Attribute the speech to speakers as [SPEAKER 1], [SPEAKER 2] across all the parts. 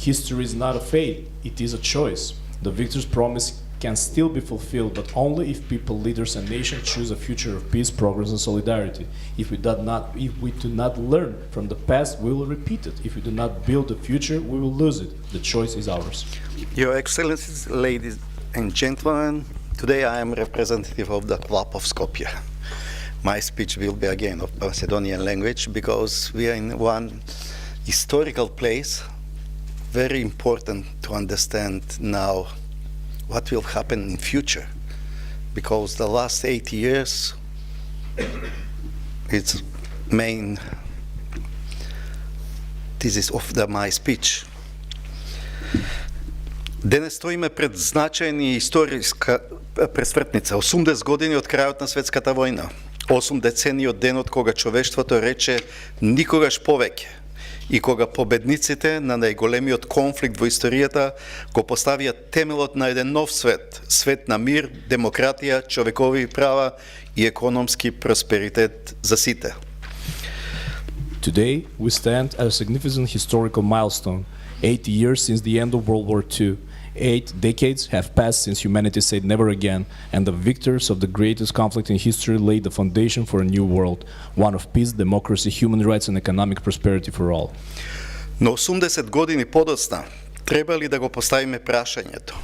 [SPEAKER 1] History is not a fate, it is a choice. The victor's promise can still be fulfilled, but only if people, leaders, and nations choose a future of peace, progress, and solidarity. If we do not learn from the past, we will repeat it. If we do not build the future, we will lose it. The choice is ours.
[SPEAKER 2] Your Excellencies, ladies and gentlemen, today I am representative of the Club of Skopje. My speech will be again of Macedonian language because we are in one historical place, very important to understand now what will happen in future, because the last 8 years, its main thesis of my speech. Денес стоиме пред значајна историска пресвртница, 80 години од крајот на светската војна, 8 децении од денот кога човештвото рече никогаш повеќе и кога победниците на најголемиот конфликт во историјата го поставија темелот на еден нов свет, свет на мир, демократија, човекови права и економски просперитет за сите.
[SPEAKER 1] Today, we stand at a significant historical milestone, 80 years since the end of World War II. 8 decades have passed since humanity said never again, and the victors of the greatest conflict in history laid the foundation for a new world, one of peace, democracy, human rights, and economic prosperity for all.
[SPEAKER 2] Но 80 години подоцна, треба ли да го поставиме прашањето?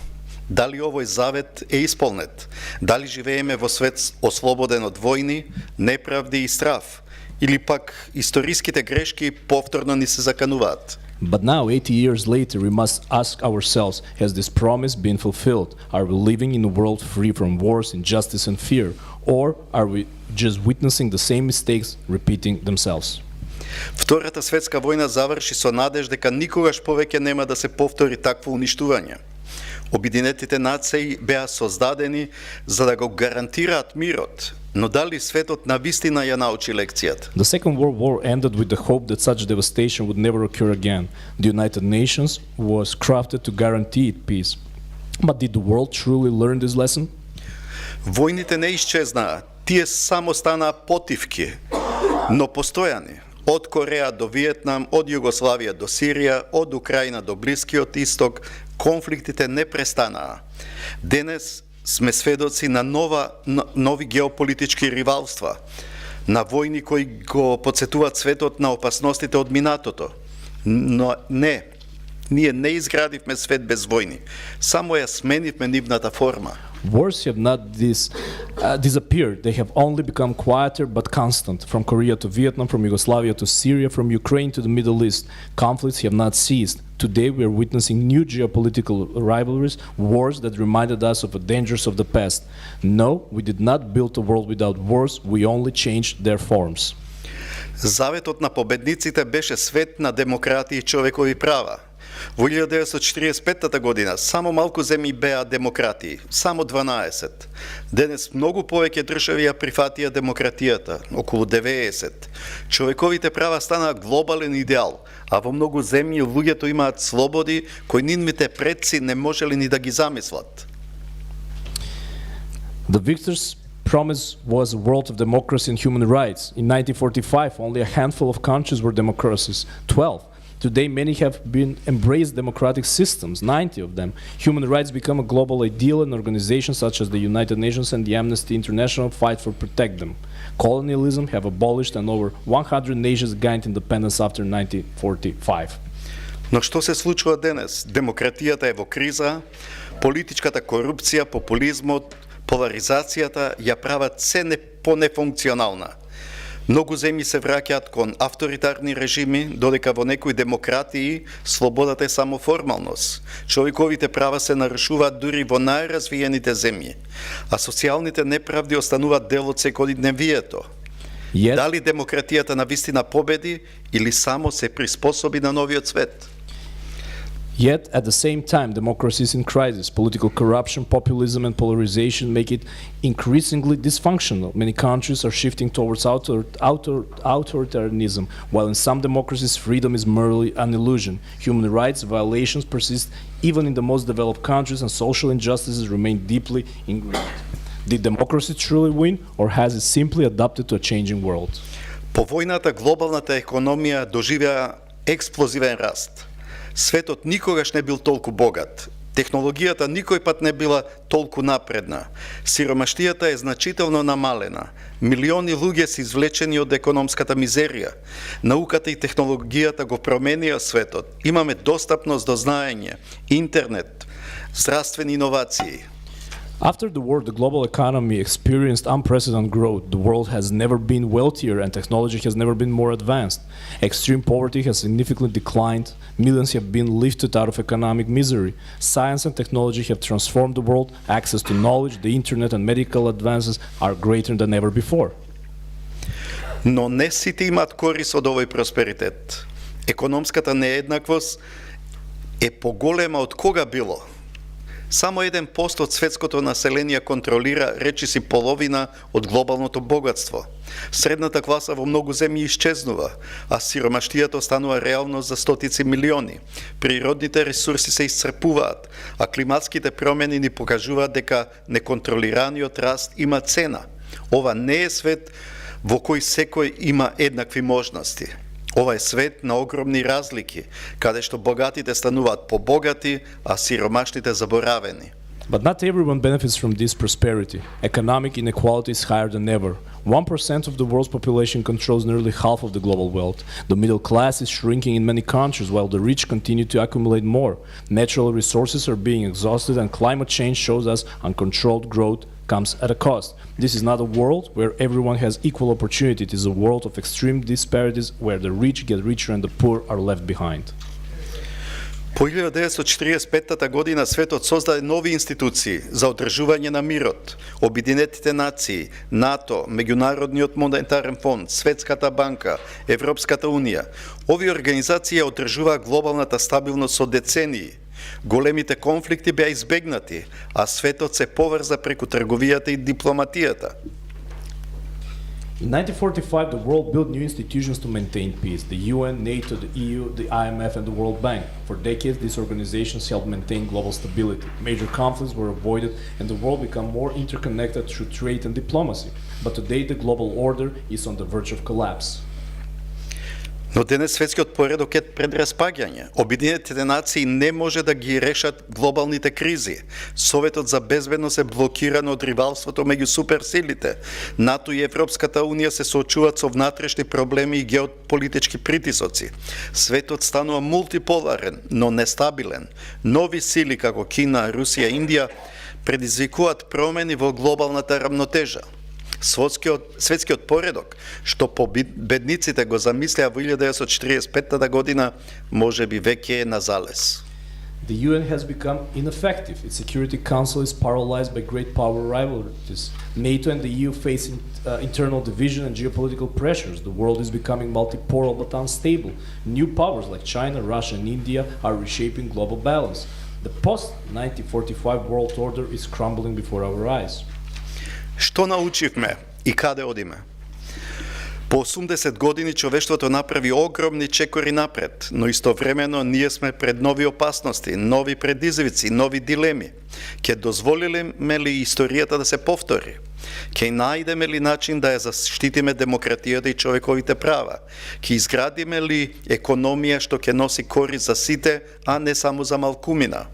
[SPEAKER 2] Дали овој завет е исполнет? Дали живееме во свет ослободен од војни, неправди и страв? Или пак историските грешки повторно ни се закануваат?
[SPEAKER 1] But now, 80 years later, we must ask ourselves, has this promise been fulfilled? Are we living in a world free from wars, injustice, and fear? Or are we just witnessing the same mistakes repeating themselves?
[SPEAKER 2] Втората светска војна заврши со надеж дека никогаш повеќе нема да се повтори такво уништување. Обединетите нации беа создадени за да го гарантираат мирот, но дали светот навистина ја научи лекцијата?
[SPEAKER 1] The Second World War ended with the hope that such devastation would never occur again. The United Nations was crafted to guarantee it peace. But did the world truly learn this lesson?
[SPEAKER 2] Војните не исчезнаа, тие само станаа потивки, но постојани. Од Кореја до Виетнам, од Југославија до Сирија, од Украина до Блискиот Исток, конфликтите не престанаа. Денес сме сведоци на нови геополитички ривалства, на војни кои го подсетуваат светот на опасностите од минатото. Но не, ние не изградивме свет без војни, само ја сменивме нивната форма.
[SPEAKER 1] Wars have not disappeared, they have only become quieter but constant. From Korea to Vietnam, from Yugoslavia to Syria, from Ukraine to the Middle East, conflicts have not ceased. Today we are witnessing new geopolitical rivalries, wars that reminded us of the dangers of the past. No, we did not build a world without wars, we only changed their forms.
[SPEAKER 2] Заветот на победниците беше свет на демократија и човекови права. Во 1945 година само малку земји беа демократии, само 12. Денес многу повеќе држави ја прифатија демократијата, околу 90. Човековите права станаа глобален идеал, а во многу земји луѓето имаат слободи кои нивните предци не можеле ни да ги замислат.
[SPEAKER 1] The victor's promise was a world of democracy and human rights. In 1945, only a handful of countries were democracies, 12. Today, many have embraced democratic systems, 90 of them. Human rights become a global ideal, and organizations such as the United Nations and the Amnesty International fight to protect them. Colonialism have abolished, and over 100 nations gained independence after 1945.
[SPEAKER 2] Но што се случува денес? Демократијата е во криза, политичката корупција, популизмот, поларизацијата ја прават се понефункционална. Многу земји се враќаат кон авторитарни режими, додека во некои демократии слободата е само формалност. Човековите права се нарушуваат дури во најразвиените земји, а социјалните неправди остануваат дел од секојдневието. Дали демократијата навистина победи или само се приспособи на новиот свет?
[SPEAKER 1] Yet, at the same time, democracy is in crisis. Political corruption, populism, and polarization make it increasingly dysfunctional. Many countries are shifting towards authoritarianism, while in some democracies, freedom is merely an illusion. Human rights violations persist even in the most developed countries, and social injustices remain deeply ingrained. Did democracy truly win, or has it simply adapted to a changing world?
[SPEAKER 2] По војната глобалната економија доживеа експлозивен раст. Светот никогаш не бил толку богат. Технологијата никој пат не била толку напредна. Сиромаштијата е значително намалена. Милиони луѓе се извлечени од економската мизерија. Науката и технологијата го променија светот. Имаме достапност до знаење, интернет, здравствени иновации.
[SPEAKER 1] After the war, the global economy experienced unprecedented growth. The world has never been wealthier and technology has never been more advanced. Extreme poverty has significantly declined. Millions have been lifted out of economic misery. Science and technology have transformed the world. Access to knowledge, the internet and medical advances are greater than ever before.
[SPEAKER 2] Но не сите имаат корис од овој просперитет. Економската нееднаквост е поголема од кога било. Само 1% од светското население контролира речиси половина од глобалното богатство. Средната класа во многу земји исчезнува, а сиромаштијата останува реалност за стотици милиони. Природните ресурси се исцрпуваат, а климатските промени ни покажуваат дека неконтролираниот раст има цена. Ова не е свет во кој секој има еднакви можности. Ова е свет на огромни разлики, каде што богатите стануваат побогати, а сиромашните заборавени.
[SPEAKER 1] But not everyone benefits from this prosperity. Economic inequality is higher than ever. 1% of the world's population controls nearly half of the global wealth. The middle class is shrinking in many countries while the rich continue to accumulate more. Natural resources are being exhausted and climate change shows us uncontrolled growth comes at a cost. This is not a world where everyone has equal opportunity. It is a world of extreme disparities where the rich get richer and the poor are left behind.
[SPEAKER 2] По 1945 година светот создаде нови институции за одржување на мирот, Обединетите нации, НАТО, Меѓународниот монетарен фонд, Светската банка, Европската унија. Овие организации одржуваа глобалната стабилност со децении. Големите конфликти беа избегнати, а светот се поврза преку трговијата и дипломатијата.
[SPEAKER 1] In 1945, the world built new institutions to maintain peace: the UN, NATO, the EU, the IMF, and the World Bank. For decades, these organizations helped maintain global stability. Major conflicts were avoided, and the world became more interconnected through trade and diplomacy. But today, the global order is on the verge of collapse.
[SPEAKER 2] Но денес светскиот поредок е пред распаѓање. Обединетите нации не може да ги решат глобалните кризи. Советот за безбедност е блокиран од ривалството меѓу суперсилите. НАТО и Европската унија се соочуваат со внатрешни проблеми и геополитички притисоци. Светот станува мултиполарен, но нестабилен. Нови сили како Кина, Русија, Индија предизвикуваат промени во глобалната рамнотежа. Светскиот поредок, што победниците го замислеа во 1945 година, може би веќе е на залез.
[SPEAKER 1] The UN has become ineffective. Its Security Council is paralyzed by great power rivalries. NATO and the EU face internal division and geopolitical pressures. The world is becoming multipolar but unstable. New powers like China, Russia, and India are reshaping global balance. The post-1945 world order is crumbling before our eyes.
[SPEAKER 2] Што научивме и каде одиме? По 80 години човештвото направи огромни чекори напред, но истовремено ние сме пред нови опасности, нови предизвици, нови дилеми. Ке дозволиме ли историјата да се повтори? Ке најдеме ли начин да ја заштитиме демократијата и човековите права? Ке изградиме ли економија што ќе носи корис за сите, а не само за малкумина?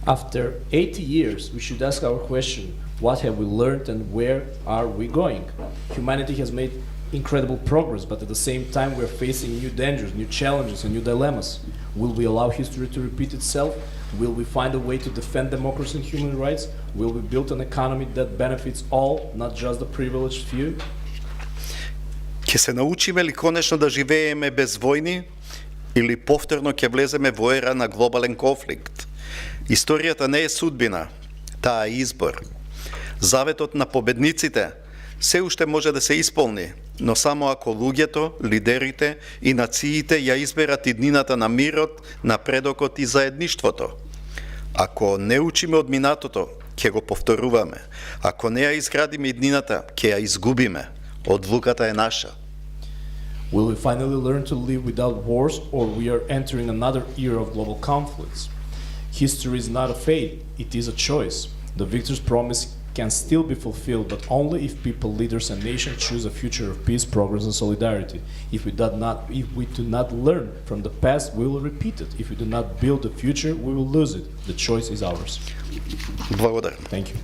[SPEAKER 1] After 80 years, we should ask our question: what have we learned and where are we going? Humanity has made incredible progress, but at the same time we're facing new dangers, new challenges, and new dilemmas. Will we allow history to repeat itself? Will we find a way to defend democracy and human rights? Will we build an economy that benefits all, not just the privileged few?
[SPEAKER 2] Ќе се научиме ли конечно да живееме без војни или повторно ќе влеземе во ера на глобален конфликт? Историјата не е судбина, таа е избор. Заветот на победниците се уште може да се исполни, но само ако луѓето, лидерите и нациите ја изберат иднината на мирот, напредокот и заедништвото. Ако не учиме од минатото, ќе го повторуваме. Ако не ја изградиме иднината, ќе ја изгубиме. Одлуката е наша.
[SPEAKER 1] Will we finally learn to live without wars, or we are entering another era of global conflicts? History is not a fate, it is a choice. The victors promise can still be fulfilled, but only if people, leaders, and nations choose a future of peace, progress, and solidarity. If we do not learn from the past, we will repeat it. If we do not build the future, we will lose it. The choice is ours.
[SPEAKER 2] Благодарам.
[SPEAKER 1] Thank you.